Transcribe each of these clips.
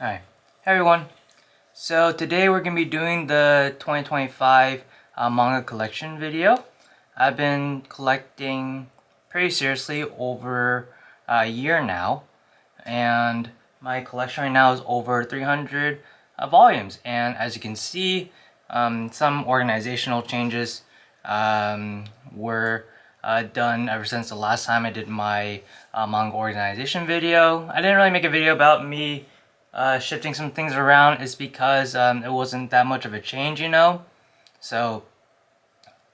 Hi. Hey everyone. So today we're going to be doing the 2025 manga collection video. I've been collecting pretty seriously over a year now, and my collection right now is over 300 volumes. And as you can see, some organizational changes were done ever since the last time I did my manga organization video. I didn't really make a video about me shifting some things around, is because it wasn't that much of a change, So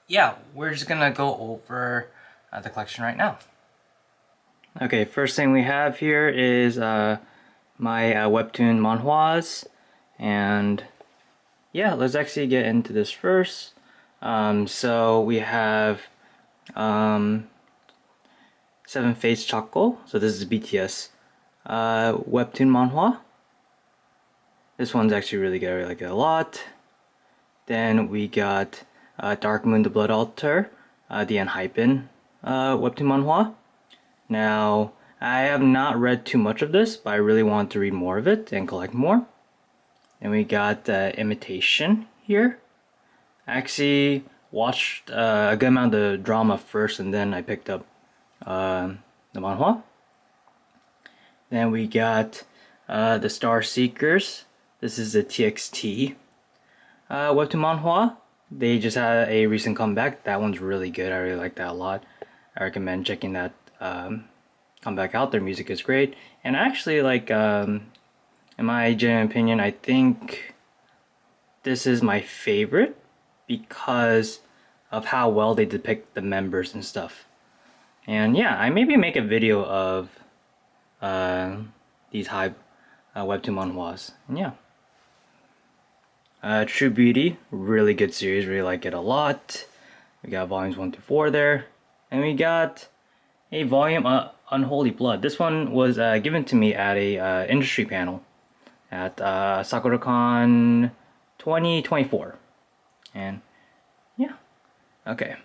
yeah, we're just gonna go over the collection right now. Okay, first thing we have here is my webtoon manhwas, and yeah, let's actually get into this first. So we have Seven Fates Chako. So this is BTS webtoon manhwa. This one's actually really good. I really like it a lot. Then we got Dark Moon the Blood Altar, the Enhypen webtoon manhwa. Now, I have not read too much of this, but I really want to read more of it and collect more. Then we got Imitation here. I actually watched a good amount of the drama first, and then I picked up the manhwa. Then we got the Star Seekers. This is the TXT webtoon manhwa. They just had a recent comeback. That one's really good. I really like that a lot. I recommend checking that comeback out. Their music is great, and actually, like, in my genuine opinion, I think this is my favorite because of how well they depict the members and stuff. And yeah, I maybe make a video of these high webtoon manhwas. And yeah. True Beauty, really good series, really like it a lot. We got volumes 1 to 4 there. And we got a volume, Unholy Blood. This one was given to me at a industry panel at SakuraCon 2024. And yeah, okay.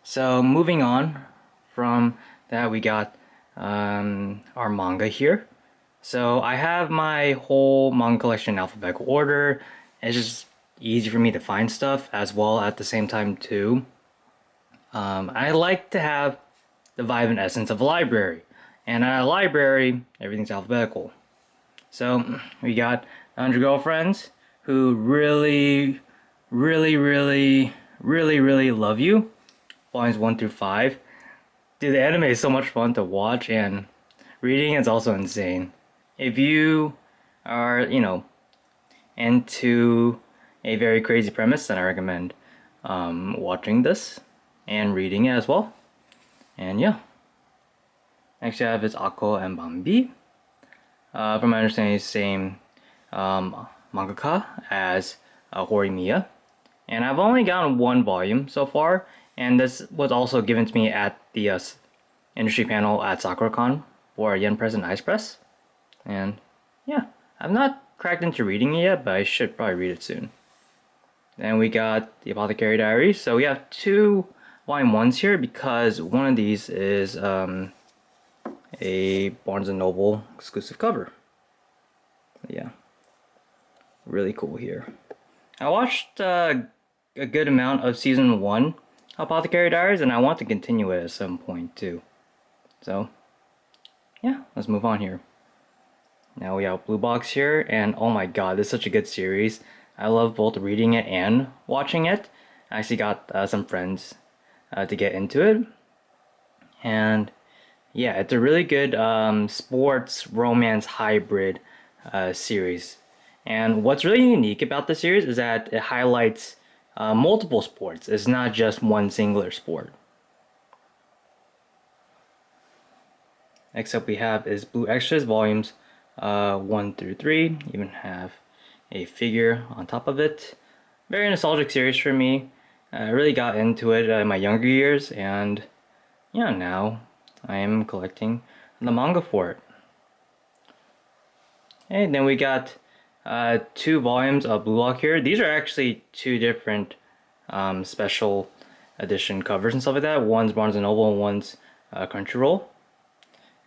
So moving on from that, we got our manga here. So I have my whole manga collection in alphabetical order. It's just easy for me to find stuff as well at the same time too. I like to have the vibe and essence of a library. And at a library, everything's alphabetical. So we got 100 Girlfriends who really love you. Volumes 1 through 5. Dude, the anime is so much fun to watch, and reading is also insane. If you are, into a very crazy premise, then I recommend watching this and reading it as well. And yeah. Next I have is Ako and Bambi. From my understanding, it's the same mangaka as Horimiya. And I've only gotten one volume so far, and this was also given to me at the industry panel at SakuraCon for Yen Press and Ice Press. And yeah, I've not cracked into reading it yet, but I should probably read it soon. Then we got the Apothecary Diaries. So we have two volume 1s here because one of these is a Barnes & Noble exclusive cover. Yeah, really cool here. I watched a good amount of season 1 Apothecary Diaries, and I want to continue it at some point too. So yeah, let's move on here. Now we have Blue Box here, and oh my god, this is such a good series. I love both reading it and watching it. I actually got some friends to get into it. And yeah, it's a really good sports romance hybrid series. And what's really unique about the series is that it highlights multiple sports. It's not just one singular sport. Next up we have is Blue Extras volumes 1 through 3. Even have a figure on top of it. Very nostalgic series for me. I really got into it in my younger years, and yeah, now I am collecting the manga for it. And then we got 2 volumes of Blue Lock here. These are actually 2 different special edition covers and stuff like that. One's Barnes & Noble and one's Crunchyroll.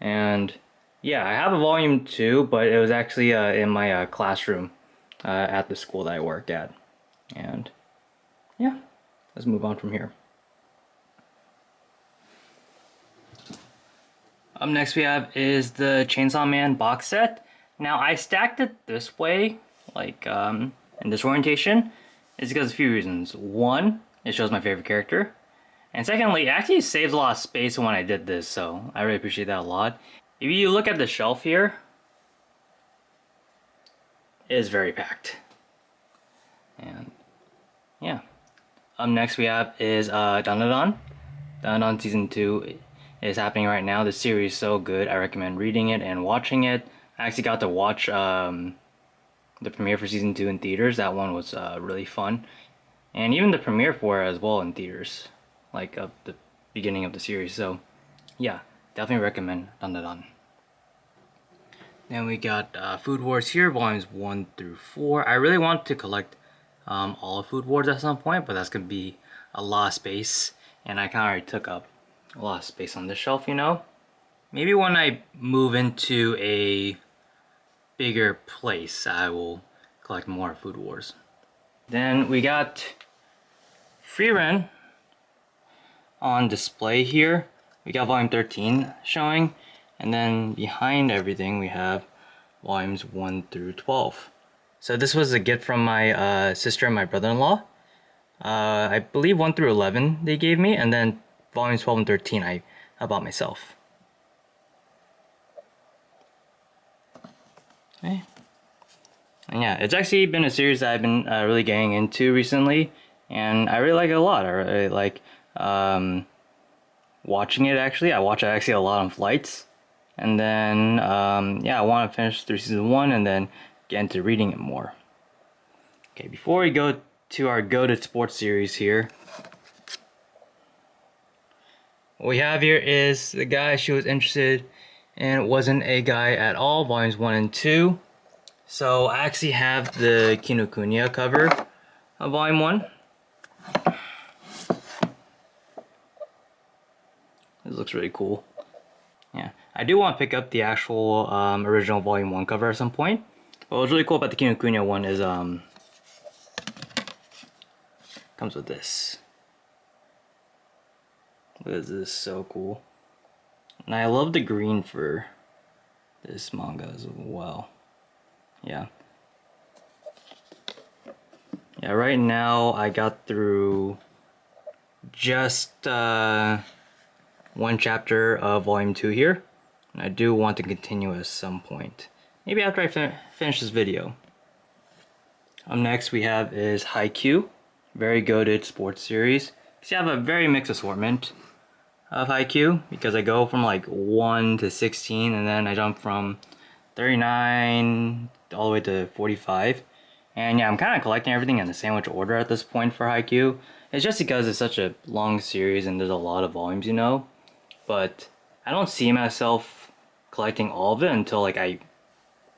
And Yeah, I have a volume 2, but it was actually in my classroom at the school that I work at. And yeah, let's move on from here. Up next we have is the Chainsaw Man box set. Now I stacked it this way, like in this orientation, is because of a few reasons. One, it shows my favorite character. And secondly, it actually saves a lot of space when I did this, so I really appreciate that a lot. If you look at the shelf here, it is very packed. And yeah. Up next we have is Dandadan. Dandadan Season 2 is happening right now. The series is so good. I recommend reading it and watching it. I actually got to watch the premiere for Season 2 in theaters. That one was really fun. And even the premiere for it as well in theaters. Like of the beginning of the series. So yeah, definitely recommend Dandadan. Then we got Food Wars here, volumes 1 through 4. I really want to collect all of Food Wars at some point, but that's going to be a lot of space. And I kind of already took up a lot of space on this shelf, you know? Maybe when I move into a bigger place, I will collect more Food Wars. Then we got Freeren on display here. We got volume 13 showing. And then behind everything, we have volumes 1 through 12. So this was a gift from my sister and my brother-in-law. I believe 1 through 11 they gave me, and then volumes 12 and 13 I bought myself. Okay. And yeah, it's actually been a series that I've been really getting into recently, and I really like it a lot. I really like watching it actually. I watch it actually a lot on flights. And then, yeah, I want to finish through season 1 and then get into reading it more. Okay, before we go to our goated sports series here, what we have here is the guy she was interested in. It wasn't a guy at all, volumes 1 and 2. So I actually have the Kinokuniya cover of volume 1. This looks really cool. Yeah, I do want to pick up the actual original volume 1 cover at some point. But what's really cool about the Kinokuniya one is comes with this. Look at this, so cool. And I love the green for this manga as well. Yeah. Yeah, right now I got through just one chapter of volume 2 here. And I do want to continue at some point. Maybe after I finish this video. Up next we have is Haikyuu. Very goated sports series. So you have a very mixed assortment of Haikyuu because I go from like 1 to 16 and then I jump from 39 all the way to 45. And yeah, I'm kind of collecting everything in the sandwich order at this point for Haikyuu. It's just because it's such a long series and there's a lot of volumes, you know. But I don't see myself collecting all of it until like I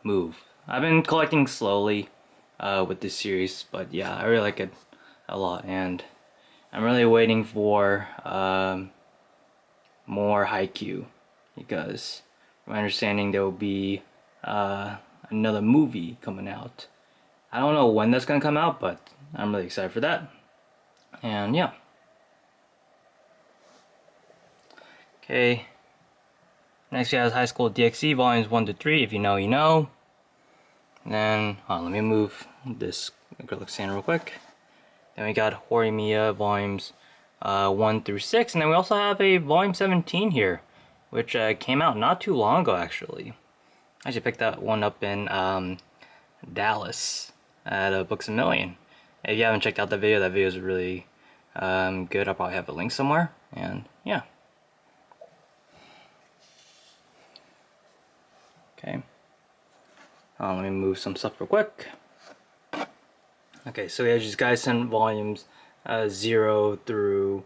move. I've been collecting slowly with this series, but yeah, I really like it a lot, and I'm really waiting for more Haikyuu because from my understanding there will be another movie coming out. I don't know when that's gonna come out, but I'm really excited for that. And yeah. Okay. Next we have High School DxD volumes 1 to 3. If you know, you know. And then let me move this acrylic sand real quick. Then we got Horimiya volumes 1 through 6, and then we also have a volume 17 here, which came out not too long ago actually. I actually picked that one up in Dallas at Books A Million. If you haven't checked out that video is really good. I'll probably have a link somewhere, and yeah. Okay. Let me move some stuff real quick. Okay, so we have these guys sent volumes 0 through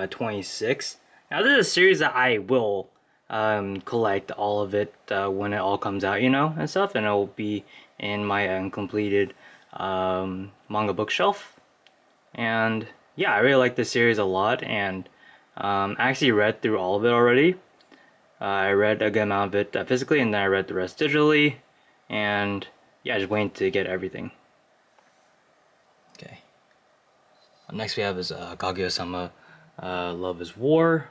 26. Now this is a series that I will collect all of it when it all comes out, you know, and stuff, and it will be in my uncompleted manga bookshelf. And yeah, I really like this series a lot, and I actually read through all of it already. I read a good amount of it physically, and then I read the rest digitally, and yeah, just waiting to get everything. Okay. Next we have is Kaguya-sama Love is War,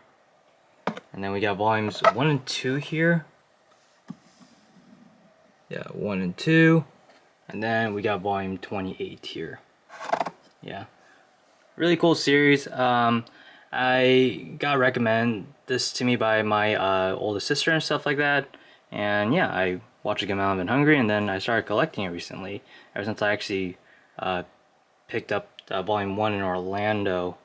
and then we got volumes 1 and 2 here. Yeah, 1 and 2, and then we got volume 28 here. Yeah, really cool series. I got recommended this to me by my oldest sister and stuff like that, and yeah, I watched a good amount of it hungry, and then I started collecting it recently. Ever since I actually picked up volume 1 in Orlando.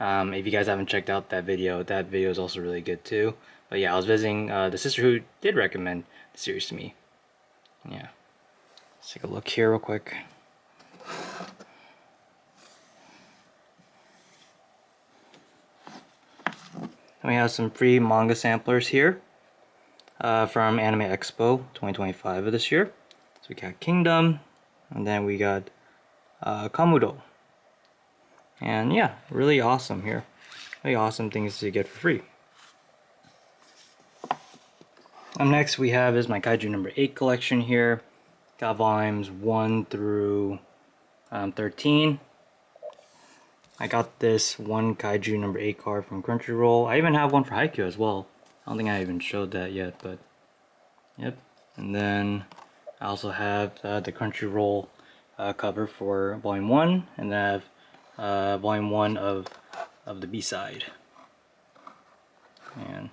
If you guys haven't checked out that video is also really good too. But yeah, I was visiting the sister who did recommend the series to me. Yeah, let's take a look here real quick. And we have some free manga samplers here from Anime Expo 2025 of this year. So we got Kingdom, and then we got Kamudo. And yeah, really awesome here. Really awesome things to get for free. Next we have is my Kaiju number 8 collection here. Got volumes 1 through 13. I got this one Kaiju number 8 card from Crunchyroll. I even have one for Haikyuu as well. I don't think I even showed that yet, but yep. And then I also have the Crunchyroll cover for volume 1, and then I have volume 1 of the B-side. And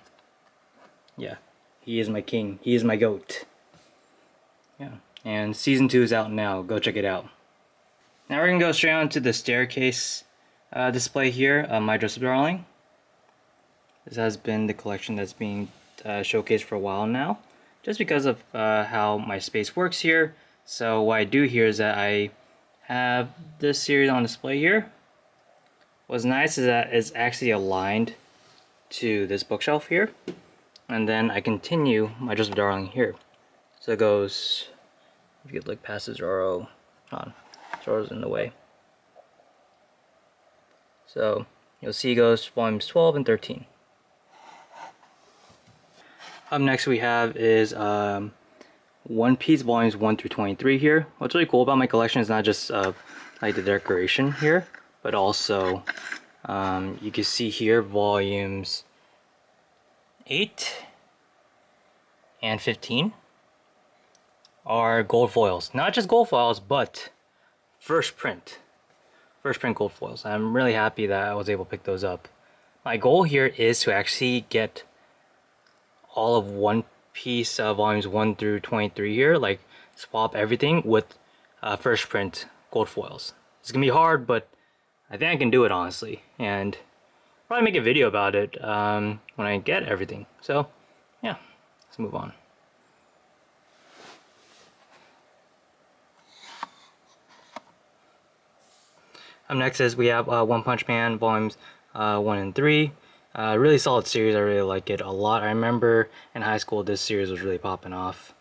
yeah, he is my king. He is my goat. Yeah, and season 2 is out now. Go check it out. Now we're gonna go straight on to the staircase display here. My Dress Up Darling. This has been the collection that's being showcased for a while now, just because of how my space works here. So what I do here is that I have this series on display here. What's nice is that it's actually aligned to this bookshelf here, and then I continue my Dress Up Darling here. So it goes, if you could look past the Zoro, Zoro's in the way. So you'll see it goes volumes 12 and 13. Up next we have is One Piece volumes 1 through 23 here. What's really cool about my collection is not just like the decoration here, but also you can see here volumes 8 and 15 are gold foils. Not just gold foils, but first print gold foils. I'm really happy that I was able to pick those up. My goal here is to actually get all of One Piece volumes 1 through 23 here, like swap everything with first print gold foils. It's gonna be hard, but I think I can do it honestly, and probably make a video about it when I get everything. So yeah, let's move on. Next is we have One Punch Man volumes 1 and 3. Really solid series. I really like it a lot. I remember in high school this series was really popping off.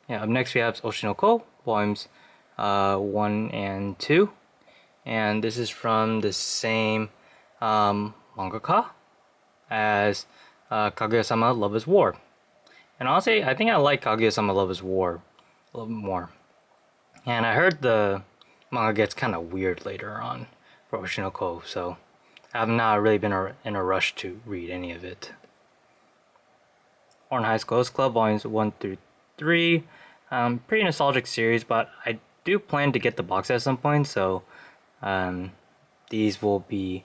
Yeah. Up next we have Oshinoko volumes 1 and 2, and this is from the same mangaka as Kaguya-sama Love is War. And honestly, I think I like Kaguya-sama Love is War a little bit more. And I heard the manga gets kind of weird later on for Oshinoko, so I've not really been in a rush to read any of it. Horn High School Club volumes 1 through 3. Pretty nostalgic series, but I do plan to get the box set at some point, so these will be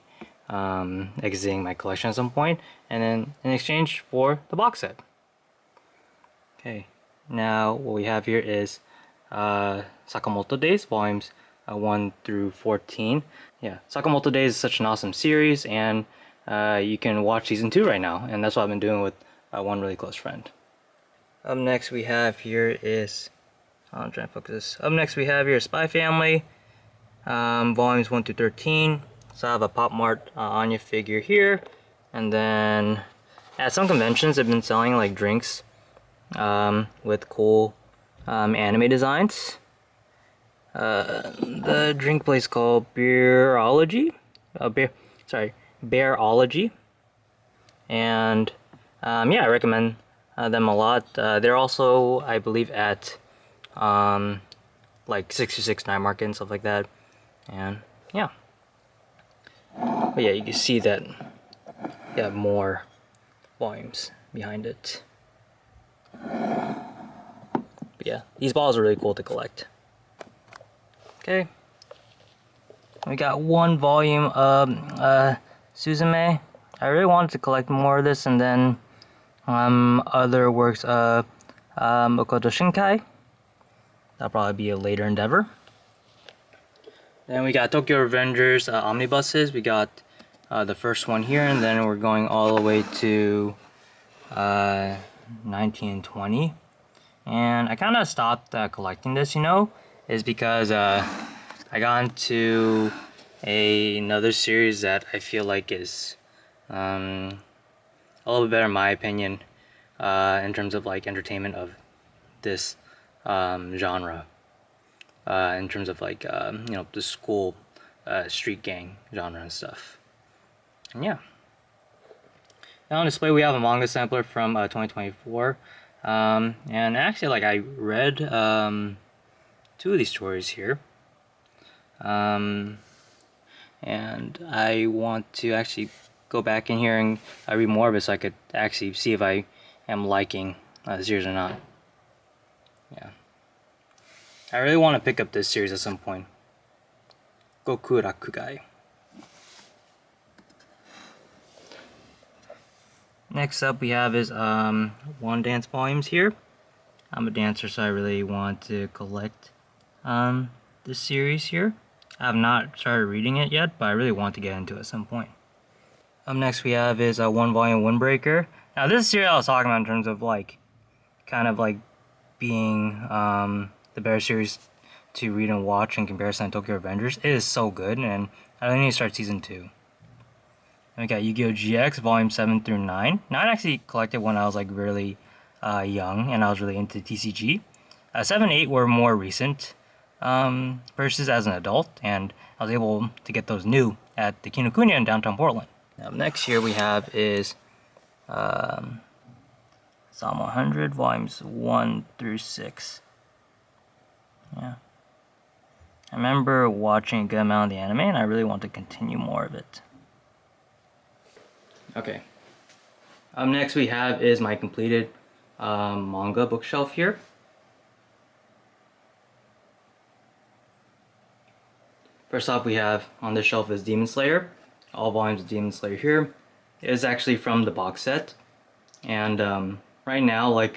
exiting my collection at some point, and then in exchange for the box set. Okay, now what we have here is Sakamoto Days volumes 1 through 14. Yeah, Sakamoto Days is such an awesome series, and you can watch season 2 right now, and that's what I've been doing with one really close friend. Up next we have here is, I'm trying to focus this. Up next we have here Spy Family, volumes 1 through 13. So I have a Pop Mart Anya figure here, and then at some conventions they've been selling like drinks with cool anime designs. The drink place called Beerology, Bearology, and Yeah, I recommend them a lot. They're also, I believe, at like 626 night market and stuff like that. And yeah, but yeah, you can see that you have more volumes behind it. But yeah, these balls are really cool to collect. Okay, we got one volume of Suzume. I really wanted to collect more of this, and then other works of Makoto Shinkai. That'll probably be a later endeavor. Then we got Tokyo Revengers omnibuses. We got the first one here, and then we're going all the way to 19 and 20. And I kind of stopped collecting this, you know, is because I got into another series that I feel like is a little bit better in my opinion in terms of like entertainment of this genre. In terms of like you know, the school street gang genre and stuff. And yeah. Now on display we have a manga sampler from 2024. And actually, like, I read 2 of these stories here. And I want to actually go back in here and read more of it so I could actually see if I am liking the series or not. Yeah. I really want to pick up this series at some point. Goku Rakugai. Next up we have is one dance volumes here. I'm a dancer, so I really want to collect this series here. I have not started reading it yet, but I really want to get into it at some point. Up next we have is a one volume Windbreaker. Now this series I was talking about in terms of like kind of like being the better series to read and watch in comparison to Tokyo Revengers. It is so good, and I only need to start season 2. Then we got Yu-Gi-Oh! GX volume 7 through 9. Now I actually collected when I was like really young and I was really into TCG. 7 and 8 were more recent purchases as an adult, and I was able to get those new at the Kinokuniya in downtown Portland. Now next here we have is Psalm 100 volumes 1 through 6. Yeah. I remember watching a good amount of the anime, and I really want to continue more of it. Okay. Up next we have is my completed manga bookshelf here. First off, we have on this shelf is Demon Slayer. All volumes of Demon Slayer here. It is actually from the box set. And right now, like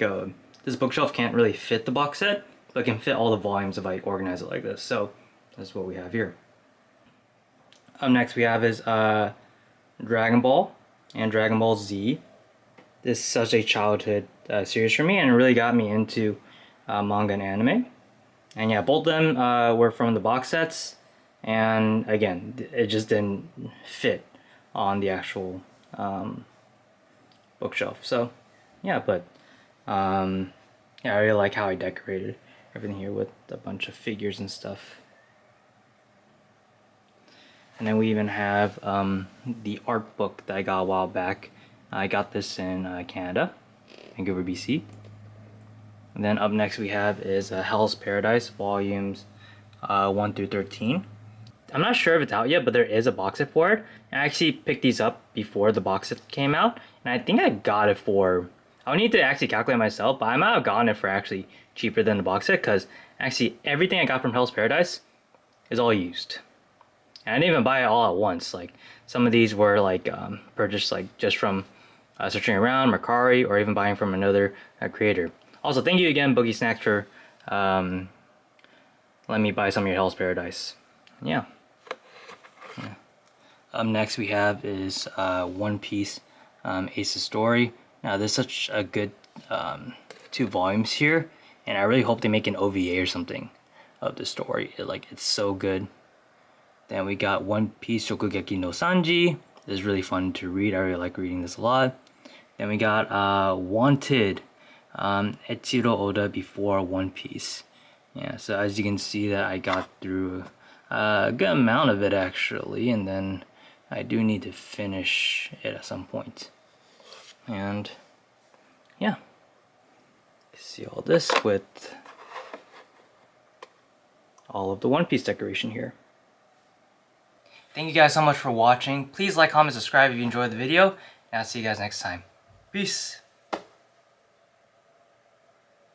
this bookshelf can't really fit the box set, but it can fit all the volumes if I organize it like this. So that's what we have here. Up next we have is Dragon Ball and Dragon Ball Z. This is such a childhood series for me, and it really got me into manga and anime. And yeah, both of them were from the box sets, and again, it just didn't fit on the actual bookshelf. So yeah, but yeah, I really like how I decorated everything here with a bunch of figures and stuff. And then we even have the art book that I got a while back. I got this in Canada, Vancouver, BC. And then up next we have is Hell's Paradise volumes 1 through 13. I'm not sure if it's out yet, but there is a box set for it. And I actually picked these up before the box set came out, and I think I got it for, I'll need to actually calculate myself, but I might have gotten it for actually cheaper than the box set, because actually everything I got from Hell's Paradise is all used. And I didn't even buy it all at once. Like some of these were like purchased like just from searching around, Mercari, or even buying from another creator. Also, thank you again, Boogie Snacks, for letting me buy some of your Hell's Paradise. Yeah. Up next we have is One Piece Ace's Story. Now this is such a good 2 volumes here, and I really hope they make an OVA or something of the story. It's so good. Then we got One Piece Shokugeki no Sanji. This is really fun to read. I really like reading this a lot. Then we got Wanted, Eiichiro Oda before One Piece. Yeah, so as you can see that I got through a good amount of it actually, and then I do need to finish it at some point. And yeah. See all this with all of the One Piece decoration here. Thank you guys so much for watching. Please like, comment, subscribe if you enjoyed the video, and I'll see you guys next time. Peace!